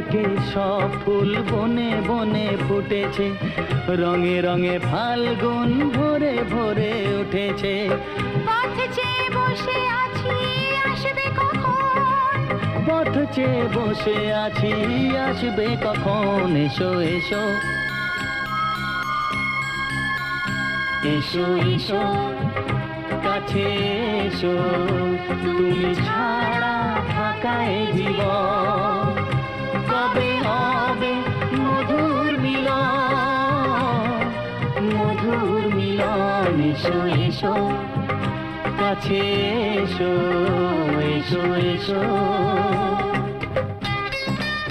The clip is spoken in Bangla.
একে সব ফুল বনে বনে ফুটেছে, রঙে রঙে ফাল্গুন ভরে ভরে উঠেছে। পথ চেয়ে বসে আছি, আসবে কখন? পথ চেয়ে বসে আছি, আসবে কখন? এসো এসো এসো এসো কাছে এসো, তুমি ছাড়া ফাঁকা এ জীবন। কবে হবে মধুর মিলন, মধুর মিলন। এসো এসো কাছে এসো, এসো এসো।